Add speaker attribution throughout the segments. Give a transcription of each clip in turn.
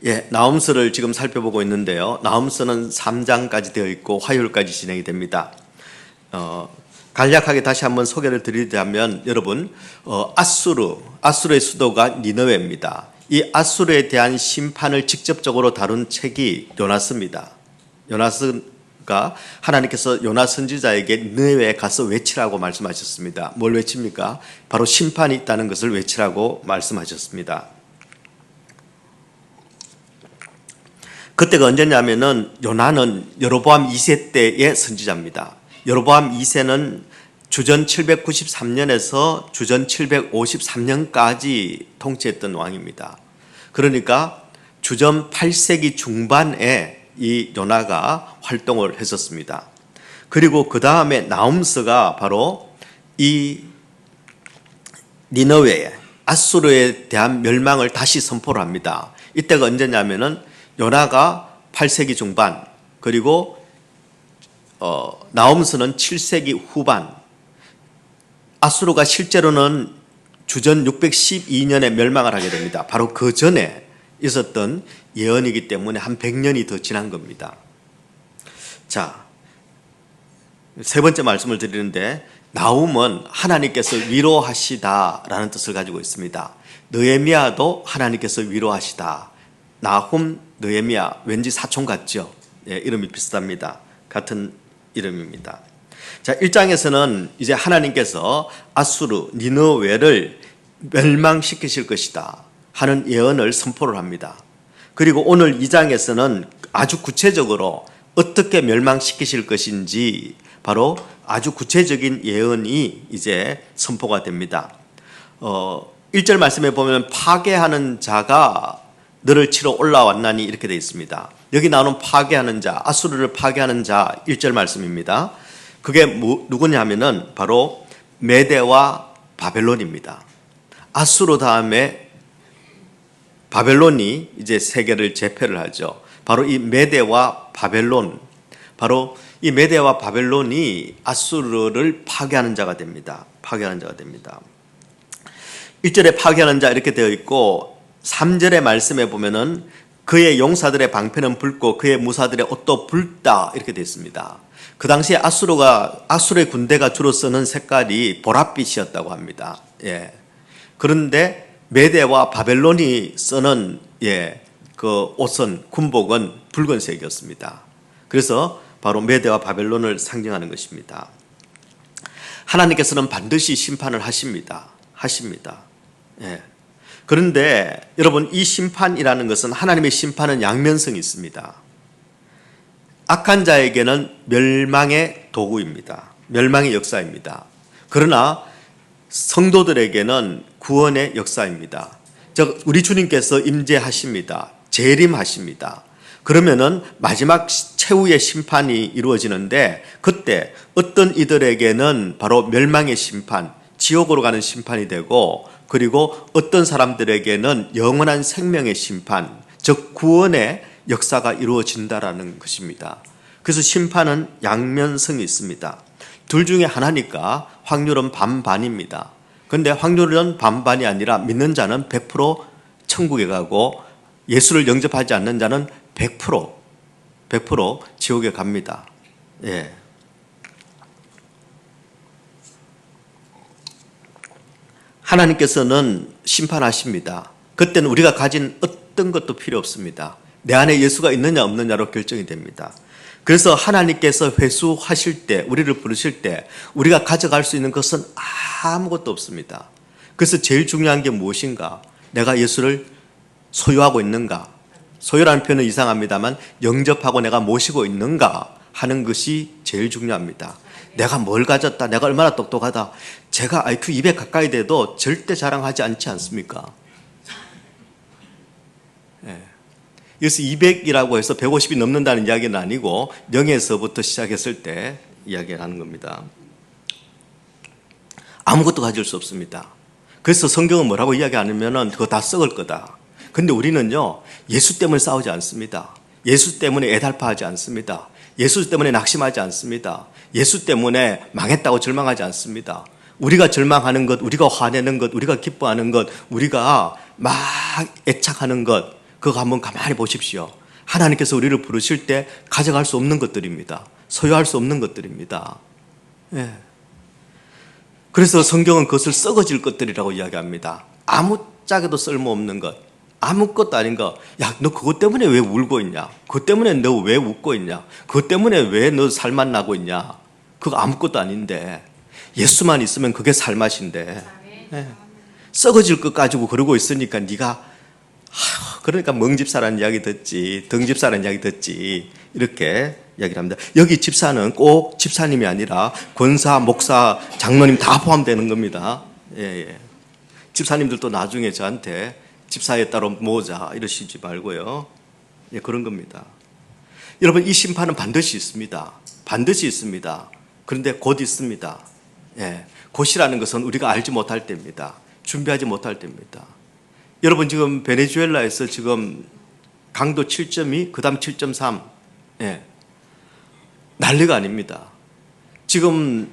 Speaker 1: 예, 나훔서를 지금 살펴보고 있는데요. 나훔서는 3장까지 되어 있고 화요일까지 진행이 됩니다. 간략하게 다시 한번 소개를 드리자면 여러분, 아수르의 수도가 니느웨입니다. 이 아수르에 대한 심판을 직접적으로 다룬 책이 요나스입니다. 요나스가 하나님께서 요나 선지자에게 니느웨에 가서 외치라고 말씀하셨습니다. 뭘 외칩니까? 바로 심판이 있다는 것을 외치라고 말씀하셨습니다. 그때가 언제냐면은 요나는 여로보암 2세 때의 선지자입니다. 여로보암 2세는 주전 793년에서 주전 753년까지 통치했던 왕입니다. 그러니까 주전 8세기 중반에 이 요나가 활동을 했었습니다. 그리고 그 다음에 나훔서가 바로 이 니느웨, 아수르에 대한 멸망을 다시 선포를 합니다. 이때가 언제냐면은 요나가 8세기 중반, 그리고 나훔서는 7세기 후반, 아수르가 실제로는 주전 612년에 멸망을 하게 됩니다. 바로 그 전에 있었던 예언이기 때문에 한 100년이 더 지난 겁니다. 자, 세 번째 말씀을 드리는데, 나훔은 하나님께서 위로하시다라는 뜻을 가지고 있습니다. 느헤미야도 하나님께서 위로하시다. 나훔, 느헤미야, 왠지 사촌 같죠? 예, 이름이 비슷합니다. 같은 이름입니다. 자, 1장에서는 이제 하나님께서 아수르, 니느웨를 멸망시키실 것이다 하는 예언을 선포를 합니다. 그리고 오늘 2장에서는 아주 구체적으로 어떻게 멸망시키실 것인지 바로 아주 구체적인 예언이 이제 선포가 됩니다. 1절 말씀에 보면 파괴하는 자가 너를 치러 올라왔나니 이렇게 되어 있습니다. 여기 나오는 파괴하는 자, 아수르를 파괴하는 자 1절 말씀입니다. 그게 누구냐 하면은 바로 메대와 바벨론입니다. 아수르 다음에 바벨론이 이제 세계를 제패를 하죠. 바로 이 메대와 바벨론, 바로 이 메대와 바벨론이 아수르를 파괴하는 자가 됩니다. 파괴하는 자가 됩니다. 1절에 파괴하는 자 이렇게 되어 있고 3절의 말씀에 보면은 그의 용사들의 방패는 붉고 그의 무사들의 옷도 붉다 이렇게 되어 있습니다. 그 당시에 아수르의 군대가 주로 쓰는 색깔이 보랏빛이었다고 합니다. 예. 그런데 메대와 바벨론이 쓰는 그 옷은 군복은 붉은색이었습니다. 그래서 바로 메대와 바벨론을 상징하는 것입니다. 하나님께서는 반드시 심판을 하십니다. 예. 그런데 여러분, 이 심판이라는 것은 하나님의 심판은 양면성이 있습니다. 악한 자에게는 멸망의 도구입니다. 멸망의 역사입니다. 그러나 성도들에게는 구원의 역사입니다. 즉 우리 주님께서 임재하십니다. 재림하십니다. 그러면은 마지막 최후의 심판이 이루어지는데 그때 어떤 이들에게는 바로 멸망의 심판, 지옥으로 가는 심판이 되고, 그리고 어떤 사람들에게는 영원한 생명의 심판, 즉 구원의 역사가 이루어진다라는 것입니다. 그래서 심판은 양면성이 있습니다. 둘 중에 하나니까 확률은 반반입니다. 그런데 확률은 반반이 아니라 믿는 자는 100% 천국에 가고 예수를 영접하지 않는 자는 100% 지옥에 갑니다. 예. 하나님께서는 심판하십니다. 그때는 우리가 가진 어떤 것도 필요 없습니다. 내 안에 예수가 있느냐 없느냐로 결정이 됩니다. 그래서 하나님께서 회수하실 때, 우리를 부르실 때 우리가 가져갈 수 있는 것은 아무것도 없습니다. 그래서 제일 중요한 게 무엇인가? 내가 예수를 소유하고 있는가? 소유라는 표현은 이상합니다만 영접하고 내가 모시고 있는가 하는 것이 제일 중요합니다. 내가 뭘 가졌다, 내가 얼마나 똑똑하다, 제가 IQ 200 가까이 돼도 절대 자랑하지 않지 않습니까? 예. 그래서 200이라고 해서 150이 넘는다는 이야기는 아니고 0에서부터 시작했을 때 이야기를 하는 겁니다. 아무것도 가질 수 없습니다. 그래서 성경은 뭐라고 이야기하냐면은 그거 다 썩을 거다. 근데 우리는요, 예수 때문에 싸우지 않습니다. 예수 때문에 애달파하지 않습니다. 예수 때문에 낙심하지 않습니다. 예수 때문에 망했다고 절망하지 않습니다. 우리가 절망하는 것, 우리가 화내는 것, 우리가 기뻐하는 것, 우리가 막 애착하는 것, 그거 한번 가만히 보십시오. 하나님께서 우리를 부르실 때 가져갈 수 없는 것들입니다. 소유할 수 없는 것들입니다. 예. 그래서 성경은 그것을 썩어질 것들이라고 이야기합니다. 아무짝에도 쓸모없는 것, 아무것도 아닌 것. 야, 너 그것 때문에 왜 울고 있냐? 그것 때문에 너 왜 웃고 있냐? 그것 때문에 왜 너 살맛 나고 있냐? 그거 아무것도 아닌데 예수만 있으면 그게 살맛인데. 예. 썩어질 것 가지고 그러고 있으니까 네가 그러니까 멍집사라는 이야기 듣지, 등집사라는 이야기 듣지, 이렇게 이야기를 합니다. 여기 집사는 꼭 집사님이 아니라 권사, 목사, 장로님 다 포함되는 겁니다. 예. 집사님들도 나중에 저한테 집사에 따로 모으자 이러시지 말고요. 예, 그런 겁니다. 여러분, 이 심판은 반드시 있습니다. 반드시 있습니다. 그런데 곧 있습니다. 예, 곧이라는 것은 우리가 알지 못할 때입니다. 준비하지 못할 때입니다. 여러분, 지금 베네수엘라에서 지금 강도 7.2, 그 다음 7.3, 예, 난리가 아닙니다. 지금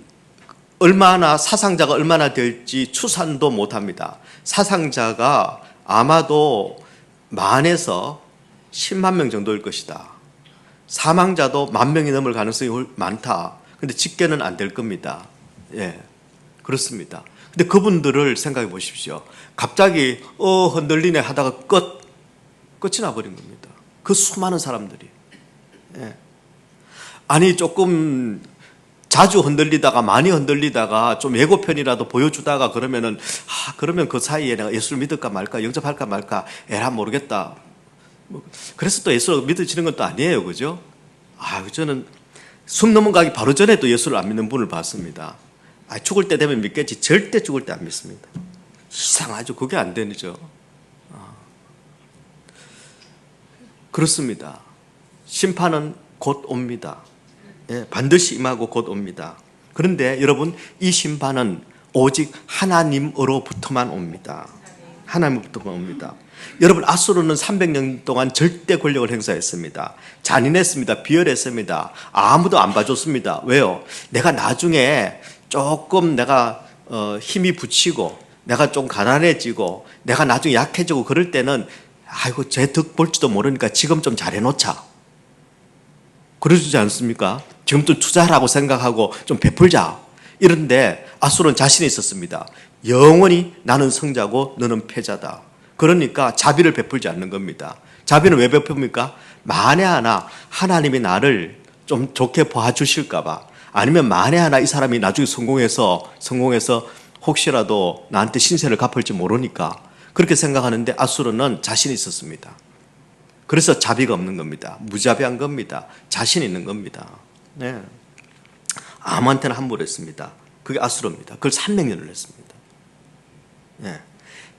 Speaker 1: 사상자가 얼마나 될지 추산도 못합니다. 사상자가 아마도 10,000에서 10만 명 정도일 것이다. 사망자도 10,000명이 넘을 가능성이 많다. 근데 집계는 안 될 겁니다. 예, 그렇습니다. 근데 그분들을 생각해 보십시오. 갑자기 흔들리네 하다가 끝이 나버린 겁니다. 그 수많은 사람들이. 예. 아니, 조금 자주 흔들리다가, 많이 흔들리다가 좀 예고편이라도 보여주다가 그러면 그 사이에 내가 예수를 믿을까 말까, 영접할까 말까, 에라 모르겠다. 그래서 또 예수를 믿어지는 건 또 아니에요. 그죠? 저는 숨 넘어가기 바로 전에 또 예수를 안 믿는 분을 봤습니다. 죽을 때 되면 믿겠지. 절대 죽을 때 안 믿습니다. 이상하죠. 그게 안 되죠. 그렇습니다. 심판은 곧 옵니다. 예, 반드시 임하고 곧 옵니다. 그런데 여러분, 이 심판은 오직 하나님으로부터만 옵니다. 하나님으로부터만 옵니다. 여러분, 아수르는 300년 동안 절대 권력을 행사했습니다. 잔인했습니다. 비열했습니다. 아무도 안 봐줬습니다. 왜요? 내가 나중에 조금 힘이 붙이고 내가 좀 가난해지고 내가 나중에 약해지고 그럴 때는 쟤 덕 볼지도 모르니까 지금 좀 잘해놓자. 그러지 않습니까? 지금 좀 투자하라고 생각하고 좀 베풀자. 이런데 아수르는 자신이 있었습니다. 영원히 나는 성자고 너는 패자다. 그러니까 자비를 베풀지 않는 겁니다. 자비는 왜 베풉니까? 만에 하나 하나님이 나를 좀 좋게 봐주실까 봐, 아니면 만에 하나 이 사람이 나중에 성공해서 혹시라도 나한테 신세를 갚을지 모르니까 그렇게 생각하는데 아수르는 자신이 있었습니다. 그래서 자비가 없는 겁니다. 무자비한 겁니다. 자신 있는 겁니다. 네. 아무한테나 함부로 했습니다. 그게 아수르입니다. 그걸 300년을 했습니다. 네.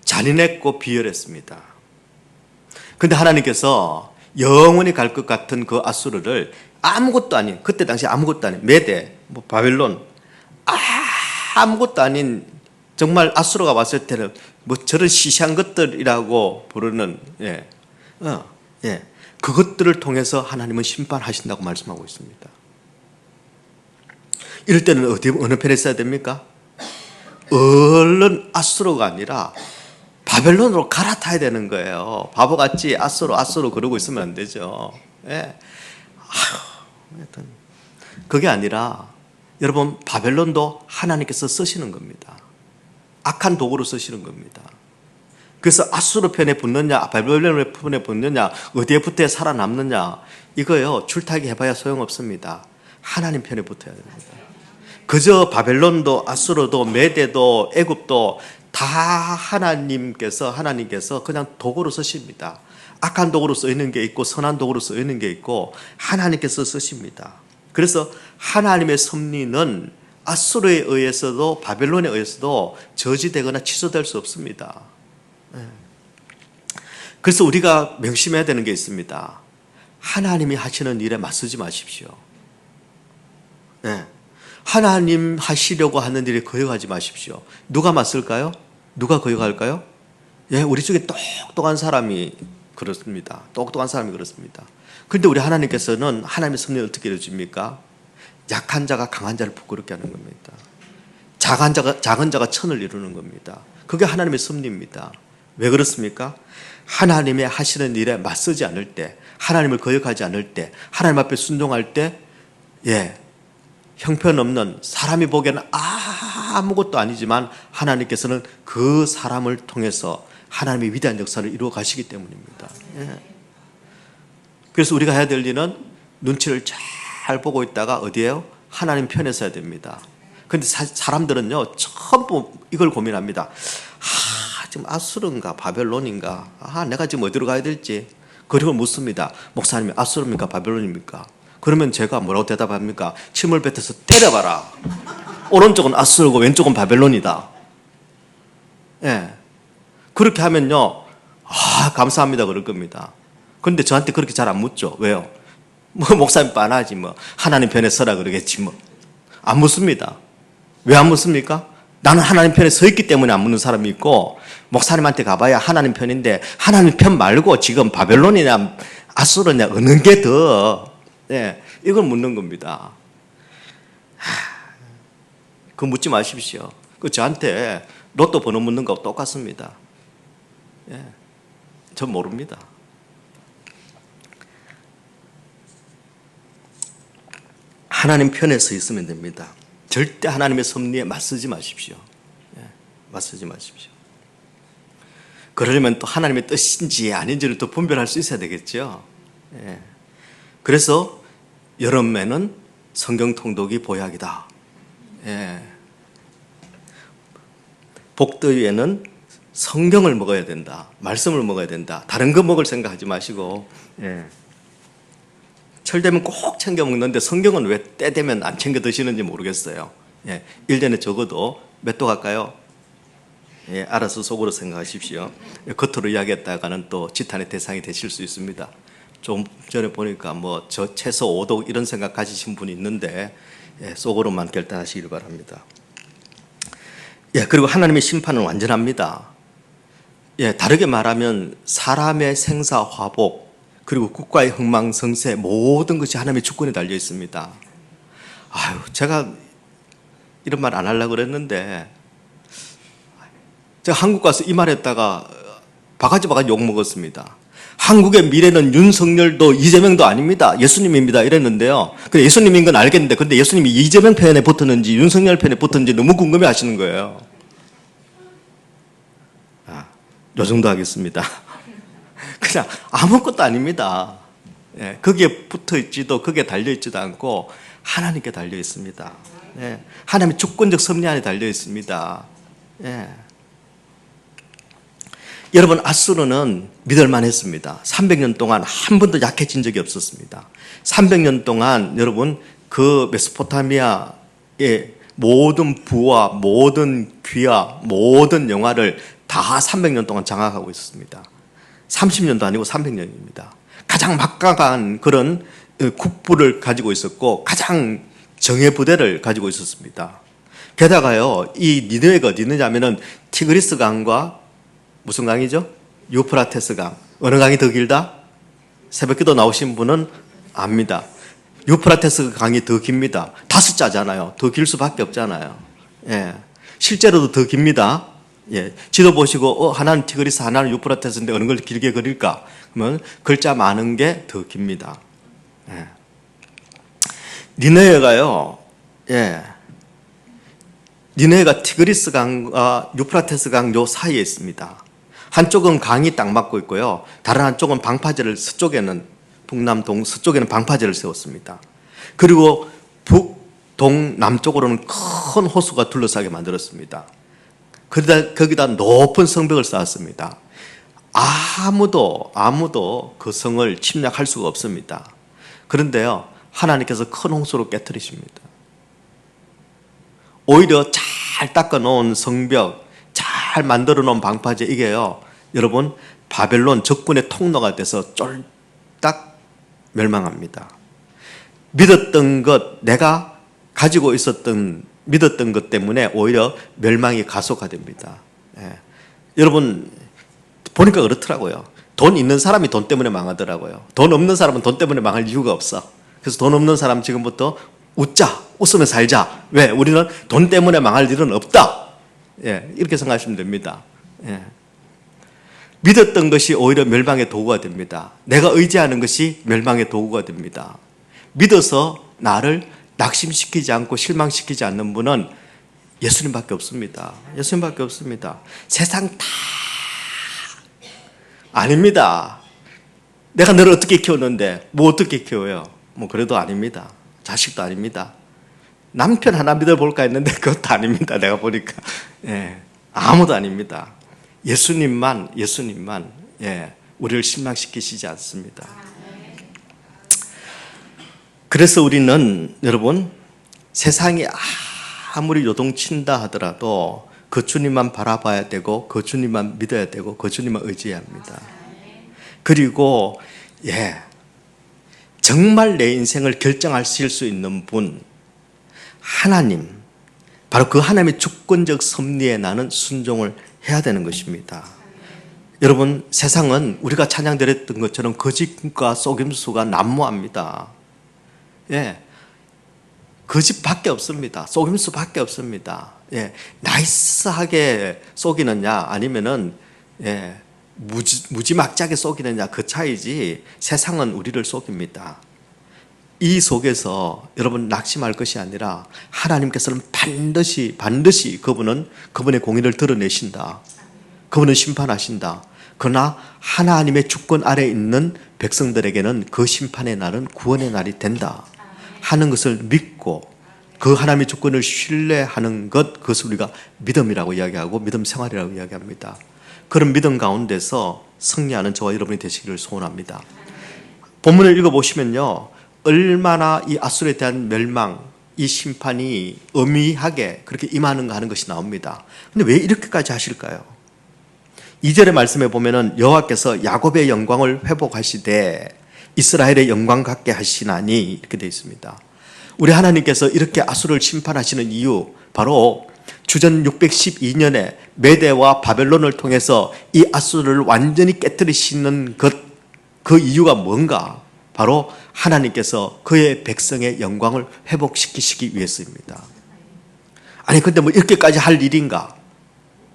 Speaker 1: 잔인했고 비열했습니다. 그런데 하나님께서 영원히 갈 것 같은 그 아수르를 아무것도 아닌, 그때 당시 아무것도 아닌 메대, 바벨론, 아무것도 아닌, 정말 아수르가 왔을 때는 저런 시시한 것들이라고 부르는, 그것들을 통해서 하나님은 심판하신다고 말씀하고 있습니다. 이럴 때는 어느 편에 있어야 됩니까? 얼른 아수르가 아니라 바벨론으로 갈아타야 되는 거예요. 바보같이 아수르 그러고 있으면 안 되죠. 예. 그게 아니라 여러분, 바벨론도 하나님께서 쓰시는 겁니다. 악한 도구로 쓰시는 겁니다. 그래서 아수르 편에 붙느냐, 바벨론 편에 붙느냐, 어디에 붙어야 살아남느냐, 이거요, 줄타기 해봐야 소용없습니다. 하나님 편에 붙어야 됩니다. 그저 바벨론도 아수르도 메대도 애굽도 다 하나님께서 그냥 도구로 쓰십니다. 악한 도구로 쓰이는 게 있고 선한 도구로 쓰이는 게 있고 하나님께서 쓰십니다. 그래서 하나님의 섭리는 아수르에 의해서도 바벨론에 의해서도 저지되거나 취소될 수 없습니다. 그래서 우리가 명심해야 되는 게 있습니다. 하나님이 하시는 일에 맞서지 마십시오. 하나님 하시려고 하는 일에 거역하지 마십시오. 누가 맞설까요? 누가 거역할까요? 우리 중에 똑똑한 사람이 그렇습니다. 똑똑한 사람이 그렇습니다. 그런데 우리 하나님께서는 하나님의 섭리를 어떻게 이루어집니까? 약한 자가 강한 자를 부끄럽게 하는 겁니다. 작은 자가 천을 이루는 겁니다. 그게 하나님의 섭리입니다. 왜 그렇습니까? 하나님의 하시는 일에 맞서지 않을 때, 하나님을 거역하지 않을 때, 하나님 앞에 순종할 때, 형편없는, 사람이 보기에는 아무것도 아니지만 하나님께서는 그 사람을 통해서 하나님의 위대한 역사를 이루어 가시기 때문입니다. 그래서 우리가 해야 될 일은 눈치를 잘 보고 있다가 어디에요? 하나님 편에 서야 됩니다. 그런데 사람들은요, 전부 이걸 고민합니다. 지금 아수르인가 바벨론인가? 내가 지금 어디로 가야 될지. 그리고 묻습니다. 목사님이 아수르입니까 바벨론입니까? 그러면 제가 뭐라고 대답합니까? 침을 뱉어서 때려봐라. 오른쪽은 아수르고 왼쪽은 바벨론이다. 그렇게 하면요, 감사합니다 그럴 겁니다. 그런데 저한테 그렇게 잘 안 묻죠. 왜요? 목사님 뻔하지 하나님 편에 서라 그러겠지 안 묻습니다. 왜 안 묻습니까? 나는 하나님 편에 서 있기 때문에 안 묻는 사람이 있고, 목사님한테 가봐야 하나님 편인데 하나님 편 말고 지금 바벨론이냐 아수르냐 어느 게 더, 이걸 묻는 겁니다. 그거 묻지 마십시오. 그 저한테 로또 번호 묻는 거하고 똑같습니다. 전 모릅니다. 하나님 편에 서 있으면 됩니다. 절대 하나님의 섭리에 맞서지 마십시오. 맞서지 마십시오. 그러려면 또 하나님의 뜻인지 아닌지를 또 분별할 수 있어야 되겠죠. 그래서 여름에는 성경 통독이 보약이다. 복더위에는 성경을 먹어야 된다. 말씀을 먹어야 된다. 다른 거 먹을 생각하지 마시고, 철 되면 꼭 챙겨 먹는데 성경은 왜 때 되면 안 챙겨 드시는지 모르겠어요. 1년에 적어도 몇 도 갈까요? 알아서 속으로 생각하십시오. 겉으로 이야기했다가는 또 지탄의 대상이 되실 수 있습니다. 좀 전에 보니까 저 최소 5도 이런 생각 가지신 분이 있는데, 속으로만 결단하시길 바랍니다. 그리고 하나님의 심판은 완전합니다. 다르게 말하면 사람의 생사화복, 그리고 국가의 흥망성쇠, 모든 것이 하나님의 주권에 달려 있습니다. 제가 이런 말 안 하려고 그랬는데, 제가 한국 가서 이 말 했다가 바가지 욕 먹었습니다. 한국의 미래는 윤석열도 이재명도 아닙니다. 예수님입니다. 이랬는데요. 근데 예수님인 건 알겠는데, 근데 예수님이 이재명 편에 붙었는지 윤석열 편에 붙었는지 너무 궁금해 하시는 거예요. 요 정도 하겠습니다. 그냥 아무것도 아닙니다. 거기에 붙어 있지도, 거기에 달려 있지도 않고 하나님께 달려 있습니다. 하나님의 주권적 섭리 안에 달려 있습니다. 여러분, 아수르는 믿을만 했습니다. 300년 동안 한 번도 약해진 적이 없었습니다. 300년 동안 여러분, 그 메소포타미아의 모든 부와 모든 귀와 모든 영화를 다 300년 동안 장악하고 있었습니다. 30년도 아니고 300년입니다. 가장 막강한 그런 국부를 가지고 있었고, 가장 정예부대를 가지고 있었습니다. 게다가요, 이 니느웨가 어디느냐면은 티그리스 강과 무슨 강이죠? 유프라테스 강. 어느 강이 더 길다? 새벽기도 나오신 분은 압니다. 유프라테스 강이 더 깁니다. 5자잖아요. 더 길 수밖에 없잖아요. 실제로도 더 깁니다. 지도 보시고 하나는 티그리스, 하나는 유프라테스인데 어느 걸 길게 그릴까? 그러면 글자 많은 게 더 깁니다. 니느웨가요, 니느웨가 티그리스 강과 유프라테스 강 요 사이에 있습니다. 한쪽은 강이 딱 막고 있고요, 다른 한쪽은 방파제를, 서쪽에는 북남 동 서쪽에는 방파제를 세웠습니다. 그리고 북, 동, 남쪽으로는 큰 호수가 둘러싸게 만들었습니다. 거기다 높은 성벽을 쌓았습니다. 아무도 그 성을 침략할 수가 없습니다. 그런데요, 하나님께서 큰 홍수로 깨뜨리십니다. 오히려 잘 닦아놓은 성벽, 잘 만들어놓은 방파제, 이게요, 여러분, 바벨론 적군의 통로가 돼서 쫄딱 멸망합니다. 믿었던 것, 내가 가지고 있었던 믿었던 것 때문에 오히려 멸망이 가속화됩니다. 여러분, 보니까 그렇더라고요. 돈 있는 사람이 돈 때문에 망하더라고요. 돈 없는 사람은 돈 때문에 망할 이유가 없어. 그래서 돈 없는 사람 지금부터 웃으며 살자. 왜? 우리는 돈 때문에 망할 일은 없다. 이렇게 생각하시면 됩니다. 믿었던 것이 오히려 멸망의 도구가 됩니다. 내가 의지하는 것이 멸망의 도구가 됩니다. 믿어서 나를 낙심시키지 않고 실망시키지 않는 분은 예수님밖에 없습니다. 예수님밖에 없습니다. 세상 다 아닙니다. 내가 너를 어떻게 키웠는데 뭐 어떻게 키워요? 뭐 그래도 아닙니다. 자식도 아닙니다. 남편 하나 믿어볼까 했는데 그것도 아닙니다. 내가 보니까 아무도 아닙니다. 예수님만 우리를 실망시키시지 않습니다. 그래서 우리는 여러분 세상이 아무리 요동친다 하더라도 그 주님만 바라봐야 되고 그 주님만 믿어야 되고 그 주님만 의지해야 합니다. 그리고 정말 내 인생을 결정하실 수 있는 분 하나님, 바로 그 하나님의 주권적 섭리에 나는 순종을 해야 되는 것입니다. 여러분 세상은 우리가 찬양드렸던 것처럼 거짓과 속임수가 난무합니다. 거짓밖에 없습니다. 속임수밖에 없습니다. 나이스하게 속이느냐 아니면은 무지막지하게 속이느냐 그 차이지 세상은 우리를 속입니다. 이 속에서 여러분 낙심할 것이 아니라 하나님께서는 반드시 그분의 공의를 드러내신다. 그분은 심판하신다. 그러나 하나님의 주권 아래 있는 백성들에게는 그 심판의 날은 구원의 날이 된다 하는 것을 믿고 그 하나님의 주권을 신뢰하는 것, 그것을 우리가 믿음이라고 이야기하고 믿음 생활이라고 이야기합니다. 그런 믿음 가운데서 승리하는 저와 여러분이 되시기를 소원합니다. 본문을 읽어보시면요, 얼마나 이 아수르에 대한 멸망, 이 심판이 엄미하게 그렇게 임하는가 하는 것이 나옵니다. 근데 왜 이렇게까지 하실까요? 2절의 말씀에 보면은 여호와께서 야곱의 영광을 회복하시되 이스라엘의 영광 갖게 하시나니 이렇게 되어 있습니다. 우리 하나님께서 이렇게 아수르를 심판하시는 이유, 바로 주전 612년에 메대와 바벨론을 통해서 이 아수르를 완전히 깨뜨리시는 그 이유가 뭔가? 바로 하나님께서 그의 백성의 영광을 회복시키시기 위해서입니다. 아니 근데 뭐 이렇게까지 할 일인가?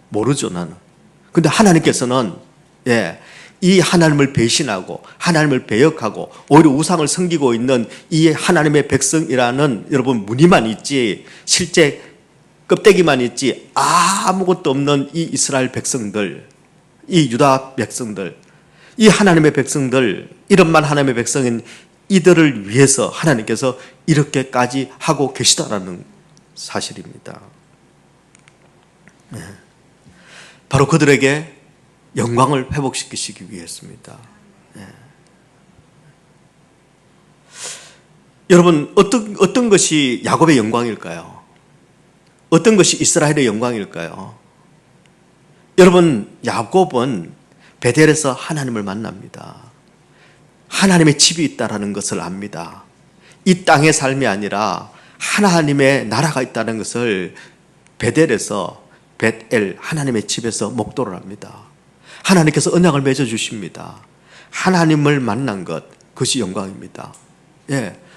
Speaker 1: 모르죠 나는. 근데 하나님께서는 이 하나님을 배신하고 하나님을 배역하고 오히려 우상을 섬기고 있는 이 하나님의 백성이라는 여러분 무늬만 있지 실제 껍데기만 있지 아무것도 없는 이 이스라엘 백성들, 이 유다 백성들, 이 하나님의 백성들, 이런만 하나님의 백성인 이들을 위해서 하나님께서 이렇게까지 하고 계시다라는 사실입니다. 바로 그들에게 영광을 회복시키시기 위해서입니다. 여러분 어떤 것이 야곱의 영광일까요? 어떤 것이 이스라엘의 영광일까요? 여러분 야곱은 베델에서 하나님을 만납니다. 하나님의 집이 있다는 것을 압니다. 이 땅의 삶이 아니라 하나님의 나라가 있다는 것을 베델에서 벳엘 하나님의 집에서 목도를 합니다. 하나님께서 언약을 맺어주십니다. 하나님을 만난 것, 그것이 영광입니다.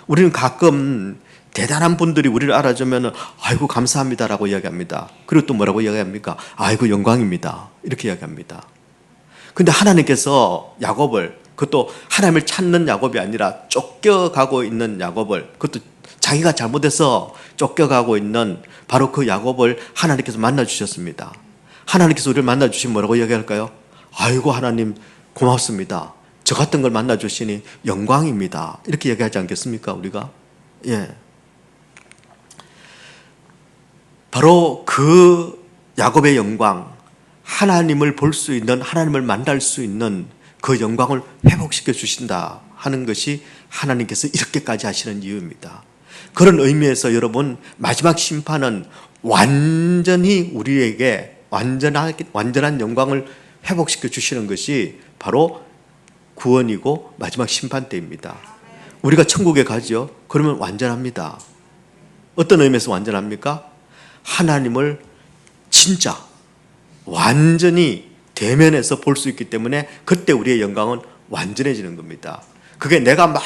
Speaker 1: 우리는 가끔 대단한 분들이 우리를 알아주면 아이고 감사합니다라고 이야기합니다. 그리고 또 뭐라고 이야기합니까? 아이고 영광입니다. 이렇게 이야기합니다. 근데 하나님께서 야곱을, 그것도 하나님을 찾는 야곱이 아니라 쫓겨가고 있는 야곱을, 그것도 자기가 잘못해서 쫓겨가고 있는 바로 그 야곱을 하나님께서 만나주셨습니다. 하나님께서 우리를 만나주시면 뭐라고 이야기할까요? 아이고 하나님 고맙습니다. 저 같은 걸 만나주시니 영광입니다. 이렇게 얘기하지 않겠습니까 우리가? 바로 그 야곱의 영광, 하나님을 볼 수 있는, 하나님을 만날 수 있는 그 영광을 회복시켜 주신다 하는 것이 하나님께서 이렇게까지 하시는 이유입니다. 그런 의미에서 여러분 마지막 심판은 완전히 우리에게 완전한 영광을 회복시켜 주시는 것이 바로 구원이고 마지막 심판 때입니다. 우리가 천국에 가죠. 그러면 완전합니다. 어떤 의미에서 완전합니까? 하나님을 진짜 완전히 대면에서 볼 수 있기 때문에 그때 우리의 영광은 완전해지는 겁니다. 그게 내가 막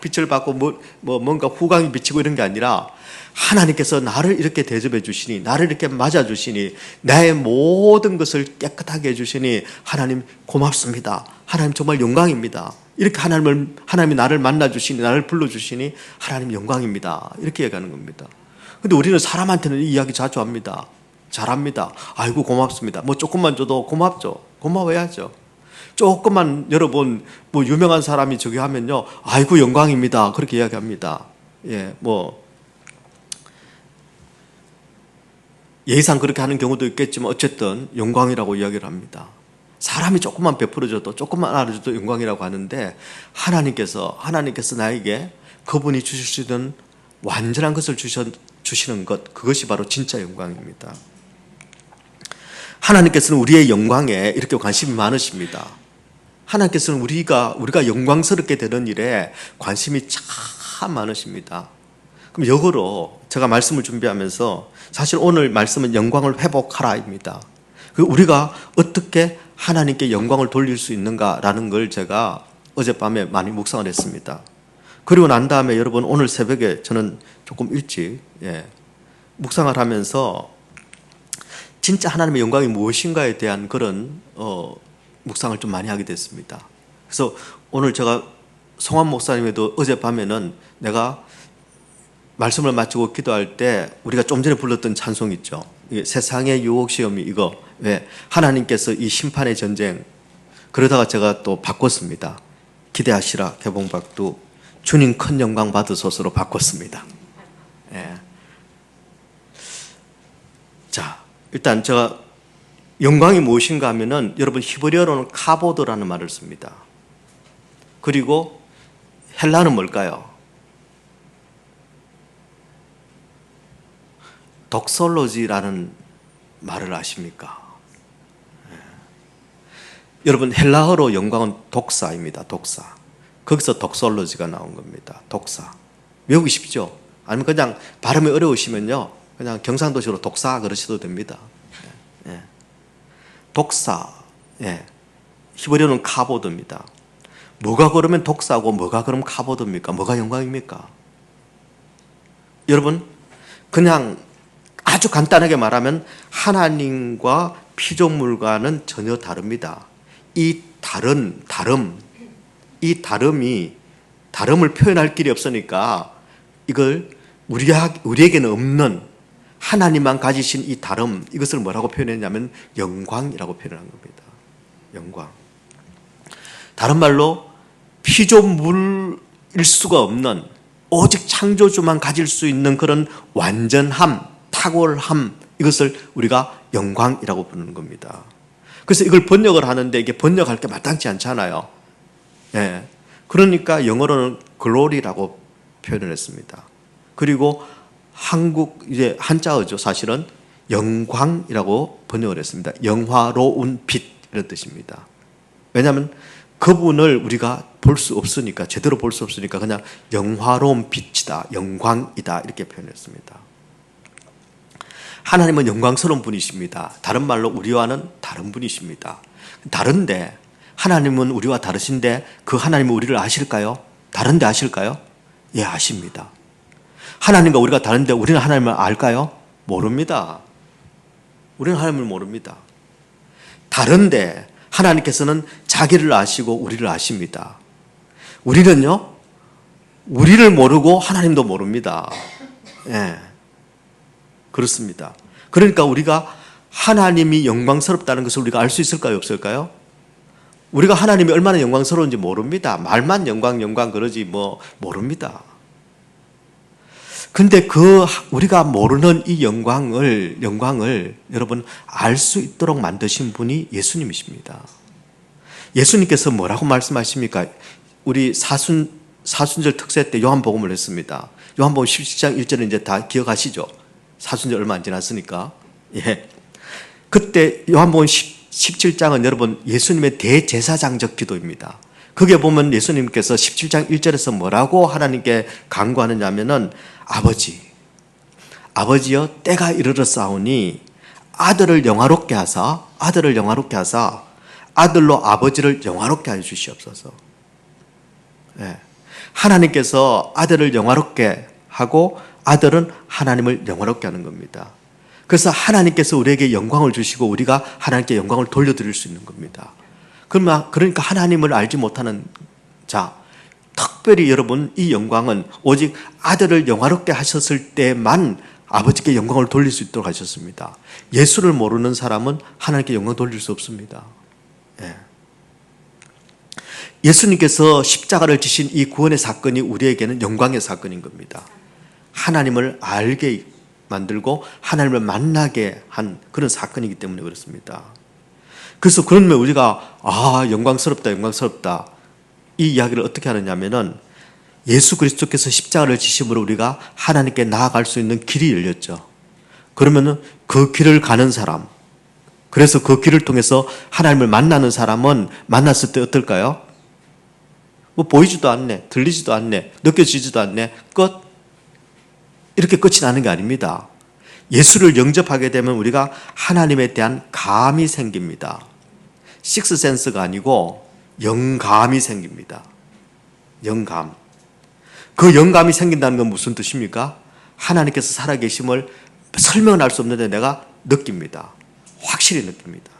Speaker 1: 빛을 받고 뭔가 후광이 비치고 이런 게 아니라 하나님께서 나를 이렇게 대접해 주시니, 나를 이렇게 맞아 주시니, 나의 모든 것을 깨끗하게 해 주시니 하나님 고맙습니다. 하나님 정말 영광입니다. 이렇게 하나님이 나를 만나 주시니, 나를 불러 주시니 하나님 영광입니다. 이렇게 얘기하는 겁니다. 근데 우리는 사람한테는 이 이야기 자주 합니다. 잘합니다. 아이고 고맙습니다. 뭐 조금만 줘도 고맙죠. 고마워야죠. 조금만 여러분 뭐 유명한 사람이 저기 하면요, 아이고 영광입니다. 그렇게 이야기합니다. 예, 뭐 예의상 그렇게 하는 경우도 있겠지만 어쨌든 영광이라고 이야기를 합니다. 사람이 조금만 베풀어줘도, 조금만 알아줘도 영광이라고 하는데, 하나님께서 나에게 그분이 주실 수 있는 완전한 것을 주시는 것, 그것이 바로 진짜 영광입니다. 하나님께서는 우리의 영광에 이렇게 관심이 많으십니다. 하나님께서는 우리가 영광스럽게 되는 일에 관심이 참 많으십니다. 그럼 역으로 제가 말씀을 준비하면서 사실 오늘 말씀은 영광을 회복하라입니다. 우리가 어떻게 하나님께 영광을 돌릴 수 있는가라는 걸 제가 어젯밤에 많이 묵상을 했습니다. 그리고 난 다음에 여러분 오늘 새벽에 저는 조금 일찍 묵상을 하면서 진짜 하나님의 영광이 무엇인가에 대한 그런 묵상을 좀 많이 하게 됐습니다. 그래서 오늘 제가 송환 목사님에도 어젯밤에는 내가 말씀을 마치고 기도할 때 우리가 좀 전에 불렀던 찬송 있죠. 세상의 유혹 시험이 이거, 왜 하나님께서 이 심판의 전쟁, 그러다가 제가 또 바꿨습니다. 기대하시라 개봉박도 주님 큰 영광 받으소서로 바꿨습니다. 예. 자, 일단 제가 영광이 무엇인가 하면은 여러분 히브리어로는 카보드라는 말을 씁니다. 그리고 헬라는 뭘까요? 독솔로지라는 말을 아십니까? 여러분 헬라어로 영광은 독사입니다. 독사. 거기서 독솔로지가 나온 겁니다. 독사. 외우기 쉽죠? 아니면 그냥 발음이 어려우시면요, 그냥 경상도식으로 독사 그러셔도 됩니다. 독사. 히브리어는 카보드입니다. 뭐가 그러면 독사고 뭐가 그러면 카보드입니까? 뭐가 영광입니까? 여러분 그냥 아주 간단하게 말하면 하나님과 피조물과는 전혀 다릅니다. 이 다름을 표현할 길이 없으니까 이걸 우리에게는 없는 하나님만 가지신 이 다름, 이것을 뭐라고 표현했냐면 영광이라고 표현한 겁니다. 영광. 다른 말로 피조물일 수가 없는, 오직 창조주만 가질 수 있는 그런 완전함, 탁월함, 이것을 우리가 영광이라고 부르는 겁니다. 그래서 이걸 번역을 하는데 이게 번역할 게 마땅치 않잖아요. 그러니까 영어로는 glory라고 표현을 했습니다. 그리고 이제 한자어죠. 사실은 영광이라고 번역을 했습니다. 영화로운 빛, 이런 뜻입니다. 왜냐하면 그분을 우리가 볼 수 없으니까, 제대로 볼 수 없으니까 그냥 영화로운 빛이다, 영광이다, 이렇게 표현했습니다. 하나님은 영광스러운 분이십니다. 다른 말로 우리와는 다른 분이십니다. 다른데, 하나님은 우리와 다르신데 그 하나님은 우리를 아실까요? 다른데 아실까요? 예, 아십니다. 하나님과 우리가 다른데 우리는 하나님을 알까요? 모릅니다. 우리는 하나님을 모릅니다. 다른데 하나님께서는 자기를 아시고 우리를 아십니다. 우리는요, 우리를 모르고 하나님도 모릅니다. 그렇습니다. 그러니까 우리가 하나님이 영광스럽다는 것을 우리가 알 수 있을까요? 없을까요? 우리가 하나님이 얼마나 영광스러운지 모릅니다. 말만 영광 그러지 모릅니다. 근데 우리가 모르는 이 영광을 여러분 알 수 있도록 만드신 분이 예수님이십니다. 예수님께서 뭐라고 말씀하십니까? 우리 사순절 특세 때 요한복음을 했습니다. 요한복음 17장 1절은 이제 다 기억하시죠? 사순절 얼마 안 지났으니까. 그때 요한복음 17장은 여러분 예수님의 대제사장적 기도입니다. 거기에 보면 예수님께서 17장 1절에서 뭐라고 하나님께 간구하느냐면은 아버지여 때가 이르렀사오니 아들을 영화롭게 하사 아들로 아버지를 영화롭게 하여 주시옵소서. 하나님께서 아들을 영화롭게 하고 아들은 하나님을 영화롭게 하는 겁니다. 그래서 하나님께서 우리에게 영광을 주시고 우리가 하나님께 영광을 돌려드릴 수 있는 겁니다. 그러니까 하나님을 알지 못하는 자, 특별히 여러분 이 영광은 오직 아들을 영화롭게 하셨을 때만 아버지께 영광을 돌릴 수 있도록 하셨습니다. 예수를 모르는 사람은 하나님께 영광 돌릴 수 없습니다. 예. 예수님께서 십자가를 지신 이 구원의 사건이 우리에게는 영광의 사건인 겁니다. 하나님을 알게 만들고 하나님을 만나게 한 그런 사건이기 때문에 그렇습니다. 그래서 그러면 우리가 영광스럽다 영광스럽다 이 이야기를 어떻게 하느냐 하면은 예수 그리스도께서 십자가를 지심으로 우리가 하나님께 나아갈 수 있는 길이 열렸죠. 그러면은 그 길을 가는 사람, 그래서 그 길을 통해서 하나님을 만나는 사람은 만났을 때 어떨까요? 뭐 보이지도 않네, 들리지도 않네, 느껴지지도 않네, 끝. 이렇게 끝이 나는 게 아닙니다. 예수를 영접하게 되면 우리가 하나님에 대한 감이 생깁니다. 식스센스가 아니고 영감이 생깁니다. 영감. 그 영감이 생긴다는 건 무슨 뜻입니까? 하나님께서 살아계심을 설명을 할 수 없는데 내가 느낍니다. 확실히 느낍니다.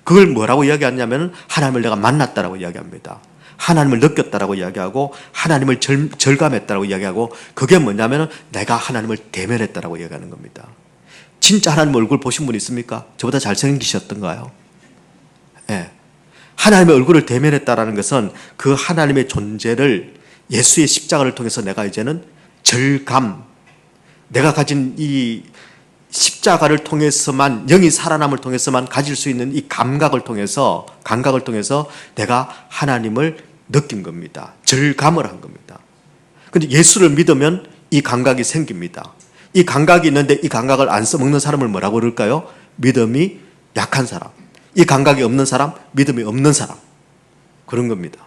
Speaker 1: 그걸 뭐라고 이야기하냐면 하나님을 내가 만났다라고 이야기합니다. 하나님을 느꼈다라고 이야기하고 하나님을 절감했다라고 이야기하고 그게 뭐냐면 내가 하나님을 대면했다라고 이야기하는 겁니다. 진짜 하나님 얼굴 보신 분 있습니까? 저보다 잘생기셨던가요? 예. 하나님의 얼굴을 대면했다라는 것은 그 하나님의 존재를 예수의 십자가를 통해서 내가 이제는 절감, 내가 가진 이 십자가를 통해서만, 영이 살아남을 통해서만 가질 수 있는 이 감각을 통해서 내가 하나님을 느낀 겁니다. 절감을 한 겁니다. 근데 예수를 믿으면 이 감각이 생깁니다. 이 감각이 있는데 이 감각을 안 써먹는 사람을 뭐라고 그럴까요? 믿음이 약한 사람. 이 감각이 없는 사람, 믿음이 없는 사람. 그런 겁니다.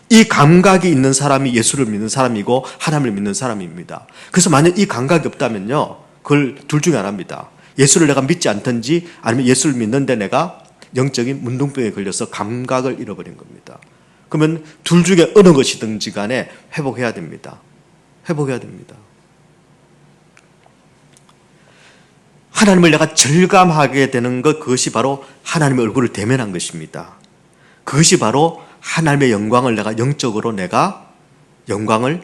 Speaker 1: 이 감각이 있는 사람이 예수를 믿는 사람이고 하나님을 믿는 사람입니다. 그래서 만약 이 감각이 없다면요, 그걸 둘 중에 하나입니다. 예수를 내가 믿지 않든지 아니면 예수를 믿는데 내가 영적인 문둥병에 걸려서 감각을 잃어버린 겁니다. 그러면 둘 중에 어느 것이든지 간에 회복해야 됩니다. 회복해야 됩니다. 하나님을 내가 절감하게 되는 것, 그것이 바로 하나님의 얼굴을 대면한 것입니다. 그것이 바로 하나님의 영광을 내가 영적으로 내가 영광을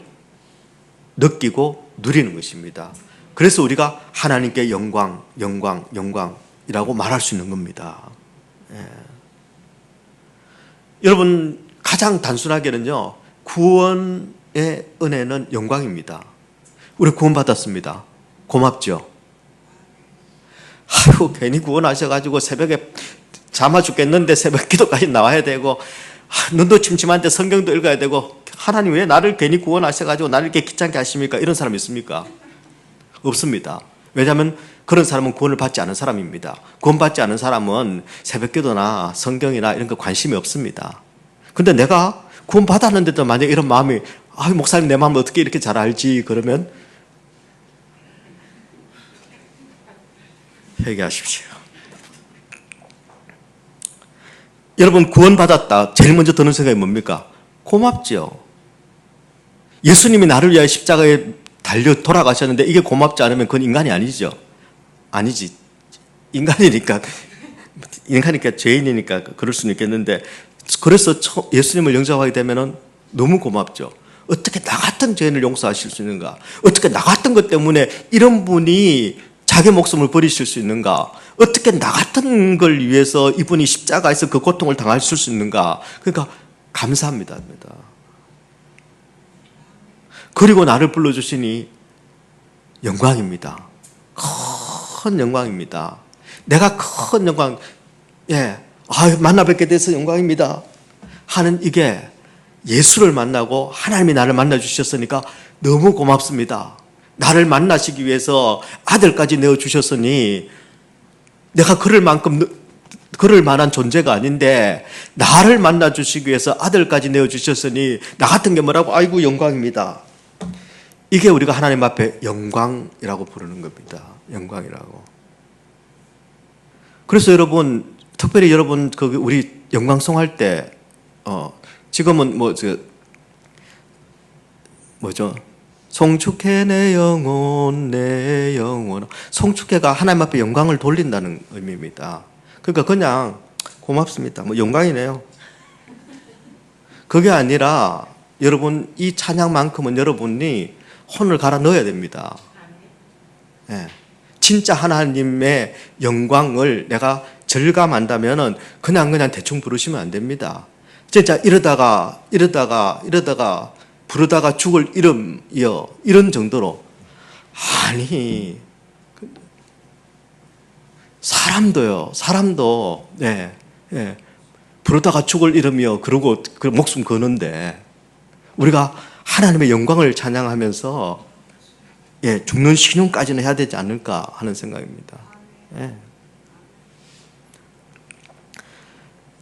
Speaker 1: 느끼고 누리는 것입니다. 그래서 우리가 하나님께 영광, 영광, 영광이라고 말할 수 있는 겁니다. 예. 여러분, 가장 단순하게는요, 구원의 은혜는 영광입니다. 우리 구원받았습니다. 고맙죠? 아이고, 괜히 구원하셔가지고 새벽에 잠아 죽겠는데 새벽 기도까지 나와야 되고, 눈도 침침한데 성경도 읽어야 되고, 하나님 왜 나를 괜히 구원하셔가지고 나를 이렇게 귀찮게 하십니까? 이런 사람 있습니까? 없습니다. 왜냐하면 그런 사람은 구원을 받지 않은 사람입니다. 구원받지 않은 사람은 새벽 기도나 성경이나 이런 거 관심이 없습니다. 근데 내가 구원 받았는데도 만약에 이런 마음이, 목사님 내 마음을 어떻게 이렇게 잘 알지? 그러면 회개하십시오. 여러분, 구원받았다. 제일 먼저 드는 생각이 뭡니까? 고맙죠. 예수님이 나를 위하여 십자가에 달려 돌아가셨는데 이게 고맙지 않으면 그건 인간이 아니죠. 아니지. 인간이니까 죄인이니까 그럴 수는 있겠는데, 그래서 예수님을 영접하게 되면 너무 고맙죠. 어떻게 나 같은 죄인을 용서하실 수 있는가? 어떻게 나 같은 것 때문에 이런 분이 자기 목숨을 버리실 수 있는가? 어떻게 나 같은 걸 위해서 이분이 십자가에서 그 고통을 당하실 수 있는가? 그러니까 감사합니다. 그리고 나를 불러주시니 영광입니다. 큰 영광입니다. 내가 큰 영광, 만나 뵙게 돼서 영광입니다 하는 이게, 예수를 만나고 하나님이 나를 만나주셨으니까 너무 고맙습니다. 나를 만나시기 위해서 아들까지 내어주셨으니 내가 그럴 만한 존재가 아닌데 나를 만나주시기 위해서 아들까지 내어주셨으니 나 같은 게 뭐라고? 아이고, 영광입니다. 이게 우리가 하나님 앞에 영광이라고 부르는 겁니다. 영광이라고. 그래서 여러분, 특별히 여러분, 우리 영광송 할 때, 지금은 송축해 내 영혼 내 영혼. 송축해가 하나님 앞에 영광을 돌린다는 의미입니다. 그러니까 그냥 고맙습니다. 뭐 영광이네요. 그게 아니라 여러분 이 찬양만큼은 여러분이 혼을 갈아 넣어야 됩니다. 예. 진짜 하나님의 영광을 내가 절감한다면은 그냥 대충 부르시면 안 됩니다. 진짜 이러다가 부르다가 죽을 이름이여 이런 정도로. 아니 사람도 부르다가 죽을 이름이여 그러고 그 목숨 거는데 우리가 하나님의 영광을 찬양하면서 죽는 신용까지는 해야 되지 않을까 하는 생각입니다.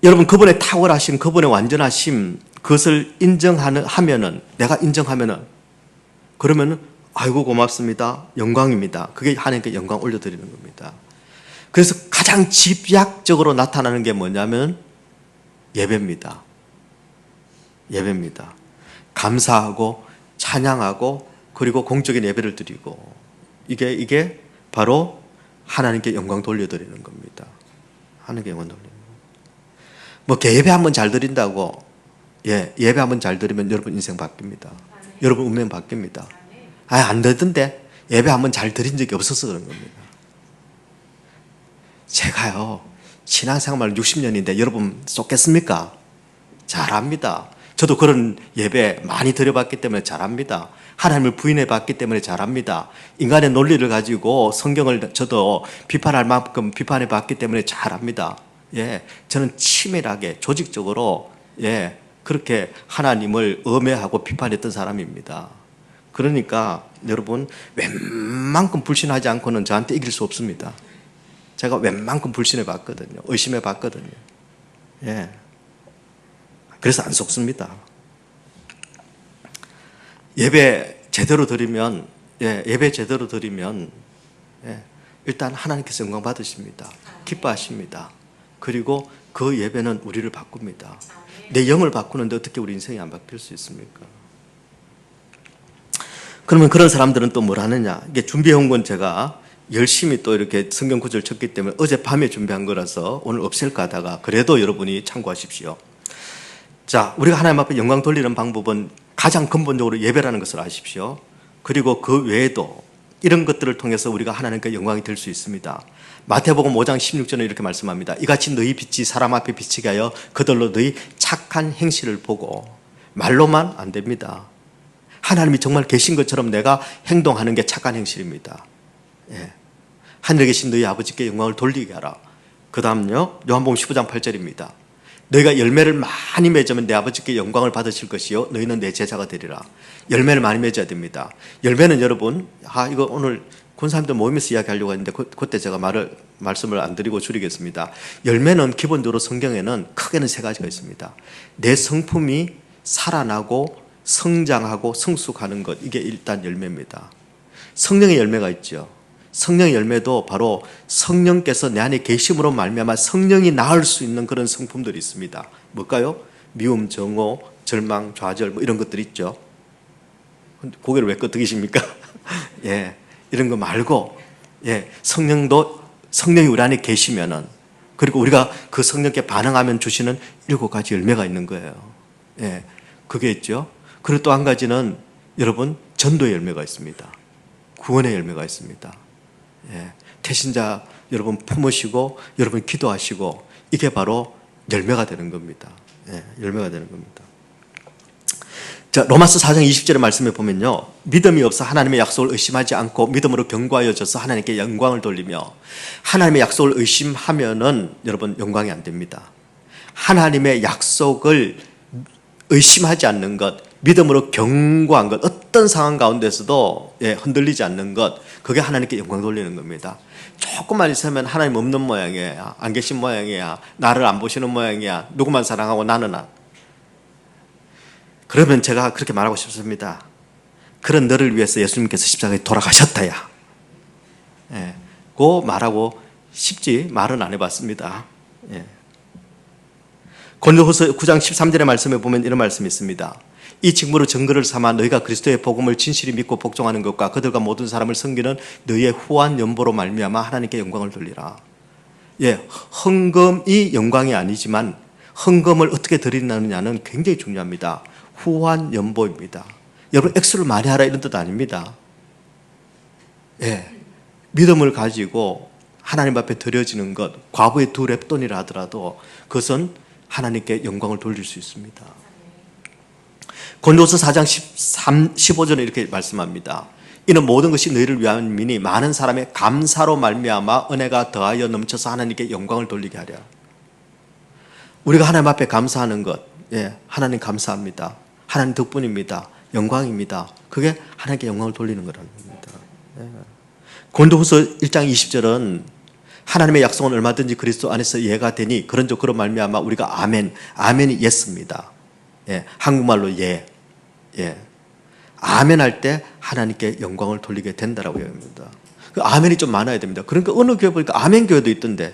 Speaker 1: 여러분 그분의 탁월하심, 그분의 완전하심 그것을 내가 인정하면은 그러면은 아이고 고맙습니다. 영광입니다. 그게 하나님께 영광 올려드리는 겁니다. 그래서 가장 집약적으로 나타나는 게 뭐냐면 예배입니다. 감사하고 찬양하고 그리고 공적인 예배를 드리고 이게 바로 하나님께 영광 돌려드리는 겁니다. 하나님께 영광 돌리는 겁니다. 뭐 예배 한번 잘 드린다고 예배 한번 잘 드리면 여러분 인생 바뀝니다. 여러분 운명 바뀝니다. 안 되던데 예배 한번 잘 드린 적이 없어서 그런 겁니다. 제가요 신앙생활 60년인데 여러분 쏟겠습니까? 잘합니다. 저도 그런 예배 많이 드려봤기 때문에 잘합니다. 하나님을 부인해봤기 때문에 잘합니다. 인간의 논리를 가지고 성경을 저도 비판할 만큼 비판해봤기 때문에 잘합니다. 저는 치밀하게 조직적으로 그렇게 하나님을 엄해하고 비판했던 사람입니다. 그러니까 여러분 웬만큼 불신하지 않고는 저한테 이길 수 없습니다. 제가 웬만큼 불신해봤거든요. 의심해봤거든요. 그래서 안 속습니다. 예배 제대로 드리면 일단 하나님께서 영광 받으십니다. 기뻐하십니다. 그리고 그 예배는 우리를 바꿉니다. 내 영을 바꾸는데 어떻게 우리 인생이 안 바뀔 수 있습니까? 그러면 그런 사람들은 또 뭘 하느냐? 이게 준비해온 건 제가 열심히 또 이렇게 성경 구절을 쳤기 때문에 어젯밤에 준비한 거라서 오늘 없앨까 하다가 그래도 여러분이 참고하십시오. 자, 우리가 하나님 앞에 영광 돌리는 방법은 가장 근본적으로 예배라는 것을 아십시오. 그리고 그 외에도 이런 것들을 통해서 우리가 하나님께 영광이 될 수 있습니다. 마태복음 5장 16절에 이렇게 말씀합니다. 이같이 너희 빛이 사람 앞에 비치게 하여 그들로 너희 착한 행실을 보고. 말로만 안 됩니다. 하나님이 정말 계신 것처럼 내가 행동하는 게 착한 행실입니다. 하늘에 계신 너희 아버지께 영광을 돌리게 하라. 그 다음요 요한복음 15장 8절입니다. 너희가 열매를 많이 맺으면 내 아버지께 영광을 받으실 것이요 너희는 내 제자가 되리라. 열매를 많이 맺어야 됩니다. 열매는 여러분 이거 오늘 권사님들 모임에서 이야기하려고 했는데 그때 제가 말씀을 안 드리고 줄이겠습니다. 열매는 기본적으로 성경에는 크게는 세 가지가 있습니다. 내 성품이 살아나고 성장하고 성숙하는 것, 이게 일단 열매입니다. 성령의 열매가 있죠. 성령의 열매도 바로 성령께서 내 안에 계심으로 말미암아 성령이 낳을 수 있는 그런 성품들이 있습니다. 뭘까요? 미움, 정오, 절망, 좌절 뭐 이런 것들이 있죠. 고개를 왜 끄덕이십니까? 이런 거 말고 성령이 우리 안에 계시면은 그리고 우리가 그 성령께 반응하면 주시는 7가지 열매가 있는 거예요. 그게 있죠. 그리고 또 한 가지는 여러분 전도의 열매가 있습니다. 구원의 열매가 있습니다. 태신자 여러분 품으시고 여러분 기도하시고 이게 바로 열매가 되는 겁니다. 열매가 되는 겁니다. 자, 로마서 4장 20절의 말씀에 보면요, 믿음이 없어 하나님의 약속을 의심하지 않고 믿음으로 견고하여져서 하나님께 영광을 돌리며. 하나님의 약속을 의심하면은 여러분 영광이 안 됩니다. 하나님의 약속을 의심하지 않는 것, 믿음으로 견고한 것, 어떤 상황 가운데서도 흔들리지 않는 것, 그게 하나님께 영광 돌리는 겁니다. 조금만 있으면 하나님 없는 모양이야, 안 계신 모양이야, 나를 안 보시는 모양이야, 누구만 사랑하고 나는 그러면 제가 그렇게 말하고 싶습니다. 그런 너를 위해서 예수님께서 십자가에 돌아가셨다야. 그 말하고 싶지 말은 안 해봤습니다. 고린도후서 9장 13절의 말씀에 보면 이런 말씀이 있습니다. 이 직무로 증거를 삼아 너희가 그리스도의 복음을 진실히 믿고 복종하는 것과 그들과 모든 사람을 섬기는 너희의 후한 연보로 말미암아 하나님께 영광을 돌리라. 예, 헌금이 영광이 아니지만 헌금을 어떻게 드리느냐는 굉장히 중요합니다. 후한 연보입니다. 여러분 액수를 많이 하라 이런 뜻 아닙니다. 예, 믿음을 가지고 하나님 앞에 드려지는 것, 과부의 2렙돈이라 하더라도 그것은 하나님께 영광을 돌릴 수 있습니다. 고린도서 4장 15절에 이렇게 말씀합니다. 이는 모든 것이 너희를 위한 민이 많은 사람의 감사로 말미암아 은혜가 더하여 넘쳐서 하나님께 영광을 돌리게 하랴. 우리가 하나님 앞에 감사하는 것, 예, 하나님 감사합니다. 하나님 덕분입니다. 영광입니다. 그게 하나님께 영광을 돌리는 거라는 겁니다. 예. 고린도후서 1장 20절은 하나님의 약속은 얼마든지 그리스도 안에서 예가 되니 그런즉 그런 말미암아 우리가 아멘, 아멘이 예스입니다. 예, 한국말로 예, 예, 아멘 할 때 하나님께 영광을 돌리게 된다라고 얘기합니다. 그 아멘이 좀 많아야 됩니다. 그러니까 어느 교회 보니까 아멘 교회도 있던데,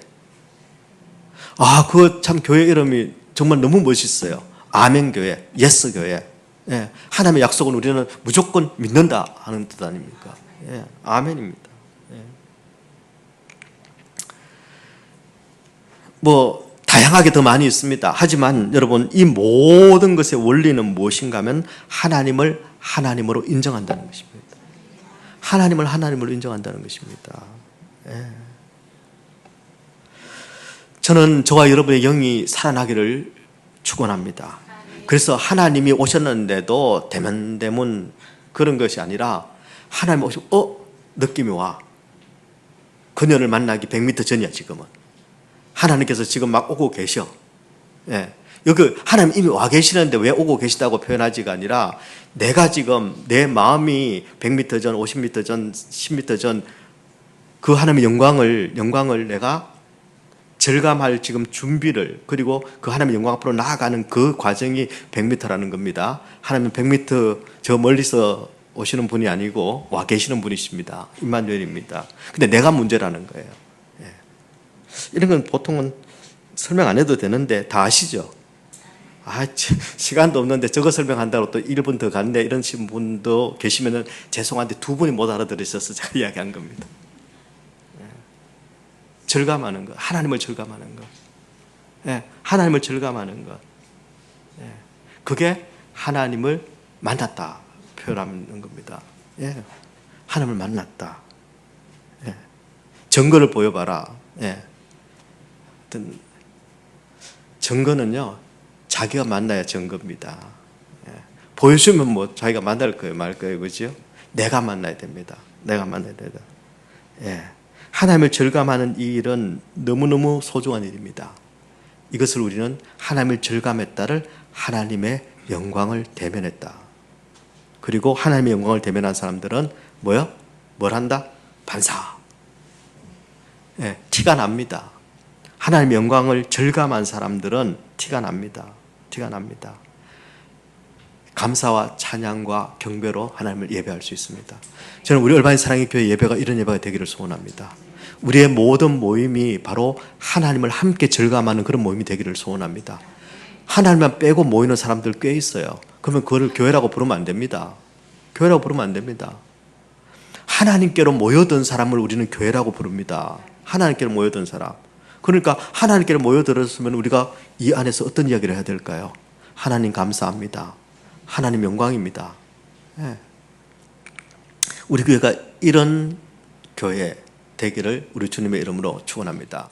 Speaker 1: 아, 그거 참 교회 이름이 정말 너무 멋있어요. 아멘 교회, 예스 교회. 예, 하나님의 약속은 우리는 무조건 믿는다 하는 뜻 아닙니까? 예, 아멘입니다. 뭐 다양하게 더 많이 있습니다. 하지만 여러분 이 모든 것의 원리는 무엇인가 하면 하나님을 하나님으로 인정한다는 것입니다. 하나님을 하나님으로 인정한다는 것입니다. 예. 저는 저와 여러분의 영이 살아나기를 축원합니다. 그래서 하나님이 오셨는데도 대면대면 그런 것이 아니라 하나님 오시고 느낌이 와. 그녀를 만나기 100m 전이야 지금은. 하나님께서 지금 막 오고 계셔. 예. 여기 하나님 이미 와 계시는데 왜 오고 계시다고 표현하지가 아니라 내가 지금 내 마음이 100m 전, 50m 전, 10m 전 그 하나님의 영광을 내가 절감할 지금 준비를, 그리고 그 하나님의 영광 앞으로 나아가는 그 과정이 100m라는 겁니다. 하나님은 100m 저 멀리서 오시는 분이 아니고 와 계시는 분이십니다. 임마누엘입니다. 근데 내가 문제라는 거예요. 이런 건 보통은 설명 안 해도 되는데 다 아시죠? 아, 시간도 없는데 저거 설명한다고 또 1분 더 갔네 이런 분도 계시면은 죄송한데 2분이 못 알아들으셔서 제가 이야기한 겁니다. 절감하는 것, 하나님을 절감하는 것, 하나님을 절감하는 것, 그게 하나님을 만났다 표현하는 겁니다. 하나님을 만났다. 증거를 보여봐라. 증거는요 자기가 만나야 증거입니다. 보여주면 뭐 자기가 만날 거예요 말 거예요, 그죠? 내가 만나야 됩니다. 내가 만나야 된다. 하나님을 절감하는 이 일은 너무너무 소중한 일입니다. 이것을 우리는 하나님을 절감했다를 하나님의 영광을 대면했다. 그리고 하나님의 영광을 대면한 사람들은 뭐요? 뭘 한다? 반사. 티가 납니다. 하나님의 영광을 절감한 사람들은 티가 납니다. 티가 납니다. 감사와 찬양과 경배로 하나님을 예배할 수 있습니다. 저는 우리 얼바인 사랑의 교회 예배가 이런 예배가 되기를 소원합니다. 우리의 모든 모임이 바로 하나님을 함께 절감하는 그런 모임이 되기를 소원합니다. 하나님만 빼고 모이는 사람들 꽤 있어요. 그러면 그걸 교회라고 부르면 안 됩니다. 교회라고 부르면 안 됩니다. 하나님께로 모여든 사람을 우리는 교회라고 부릅니다. 하나님께로 모여든 사람. 그러니까 하나님께로 모여들었으면 우리가 이 안에서 어떤 이야기를 해야 될까요? 하나님 감사합니다. 하나님 영광입니다. 우리 교회가 이런 교회 되기를 우리 주님의 이름으로 축원합니다.